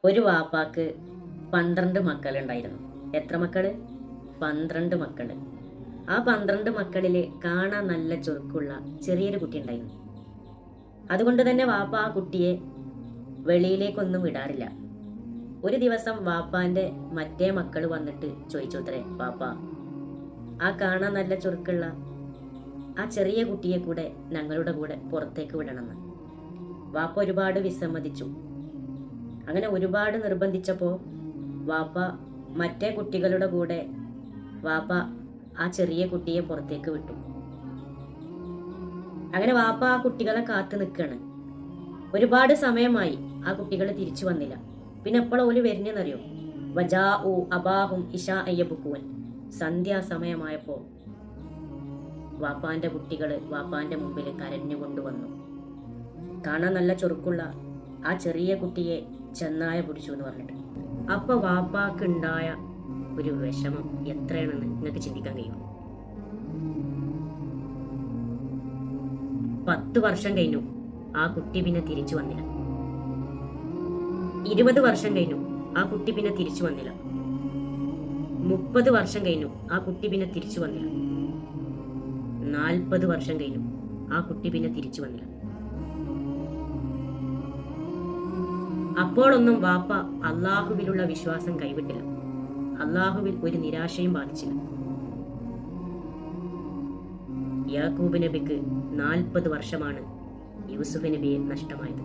ഒരു വാപ്പാക്ക് 12 മക്കളുണ്ടായിരുന്നു. എത്ര മക്കള്? 12 മക്കള്. ആ 12 മക്കളിൽ കാണാൻ നല്ല ചുറുക്കുള്ള ചെറിയൊരു കുട്ടി ഉണ്ടായിരുന്നു. അതുകൊണ്ട് തന്നെ വാപ്പ ആ കുട്ടിയെ വെളിയിലേക്കൊന്നും വിടാറില്ല. ഒരു ദിവസം വാപ്പാന്റെ മറ്റേ മക്കൾ വന്നിട്ട് ചോദിച്ചുത്രേ, വാപ്പ, ആ കാണാൻ നല്ല ചുറുക്കുള്ള ആ ചെറിയ കുട്ടിയെ കൂടെ ഞങ്ങളുടെ കൂടെ പുറത്തേക്ക് വിടണമെന്ന്. വാപ്പ ഒരുപാട് വിസമ്മതിച്ചു. അങ്ങനെ ഒരുപാട് നിർബന്ധിച്ചപ്പോൾ വാപ്പ മറ്റേ കുട്ടികളുടെ കൂടെ വാപ്പ ആ ചെറിയ കുട്ടിയെ പുറത്തേക്ക് വിട്ടു. അങ്ങനെ വാപ്പ ആ കുട്ടികളെ കാത്തു നിൽക്കുകയാണ്. ഒരുപാട് സമയമായി ആ കുട്ടികൾ തിരിച്ചു വന്നില്ല. പിന്നെ എപ്പോഴും ഓല് വരുന്നറിയോ? വജാ ഉ അബാഹും ഇഷാ അയ്യബുക്കുവൻ. സന്ധ്യാസമയമായപ്പോൾ വാപ്പാന്റെ കുട്ടികൾ വാപ്പാന്റെ മുമ്പിൽ കരഞ്ഞുകൊണ്ടുവന്നു. കാണാൻ നല്ല ചുറുക്കുള്ള ആ ചെറിയ കുട്ടിയെ ചെന്നായ പിടിച്ചു എന്ന് പറഞ്ഞിട്ട്. അപ്പൊ വാപ്പാക്ക് ഉണ്ടായ ഒരു വിഷമം എത്രയാണെന്ന് നിങ്ങൾക്ക് ചിന്തിക്കാൻ കഴിയും. 10 വർഷം കഴിഞ്ഞു, ആ കുട്ടി പിന്നെ തിരിച്ചു വന്നില്ല. 20 വർഷം കഴിഞ്ഞു, ആ കുട്ടി പിന്നെ തിരിച്ചു വന്നില്ല. 30 വർഷം കഴിഞ്ഞു, ആ കുട്ടി പിന്നെ തിരിച്ചു വന്നില്ല. 40 വർഷം കഴിഞ്ഞു, ആ കുട്ടി പിന്നെ തിരിച്ചു വന്നില്ല. അപ്പോഴൊന്നും വാപ്പ അള്ളാഹുവിലുള്ള വിശ്വാസം കൈവിട്ടില്ല. അള്ളാഹുവിൽ ഒരു നിരാശയും ബാധിച്ചില്ല. യാക്കൂബ് നബിക്ക് 40 വർഷമാണ് യൂസുഫ് നബിയെ നഷ്ടമായത്.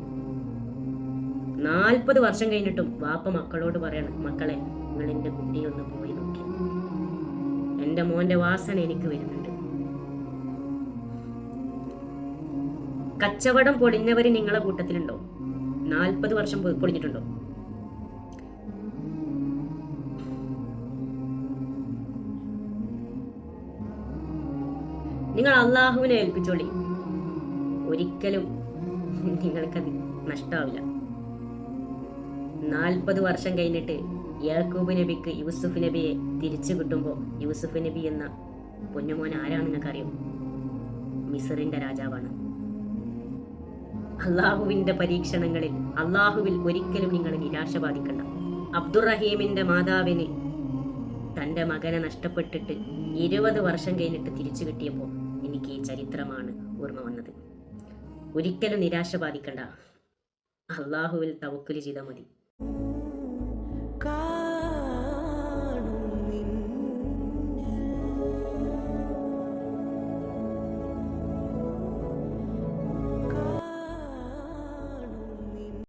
40 വർഷം കഴിഞ്ഞിട്ടും വാപ്പ മക്കളോട് പറയണം, മക്കളെ, നിങ്ങൾ എൻ്റെ കുട്ടിയൊന്ന് പോയി നോക്കി, എൻ്റെ മോന്റെ വാസന എനിക്ക് വരുന്നുണ്ട്. കച്ചവടം പൊളിഞ്ഞവര് നിങ്ങളെ കൂട്ടത്തിലുണ്ടോ? 40 വർഷം പൊളിഞ്ഞിട്ടുണ്ടോ? നിങ്ങൾ അള്ളാഹുവിനെ ഏൽപ്പിച്ചോളി, ഒരിക്കലും നിങ്ങൾക്കത് നഷ്ടാവില്ല. 40 വർഷം കഴിഞ്ഞിട്ട് യാക്കൂബ് നബിക്ക് യൂസുഫ് നബിയെ തിരിച്ചു കിട്ടുമ്പോൾ യൂസുഫ് നബി എന്ന പൊന്നുമോൻ ആരാണെന്ന് നിങ്ങൾക്കറിയോ? മിസ്റിന്റെ രാജാവാണ്. അള്ളാഹുവിന്റെ പരീക്ഷണങ്ങളിൽ അള്ളാഹുവിൽ ഒരിക്കലും നിങ്ങൾ നിരാശ ബാധിക്കണ്ട. അബ്ദുറഹീമിന്റെ മാതാവിന് തന്റെ മകനെ നഷ്ടപ്പെട്ടിട്ട് 20 വർഷം കഴിഞ്ഞിട്ട് തിരിച്ചു കിട്ടിയപ്പോൾ എനിക്ക് ഈ ചരിത്രമാണ് ഓർമ്മ വന്നത്. ഒരിക്കലും നിരാശ ബാധിക്കണ്ട. അള്ളാഹുവിൽ തവക്കുൽ ചെയ്താൽ മതി.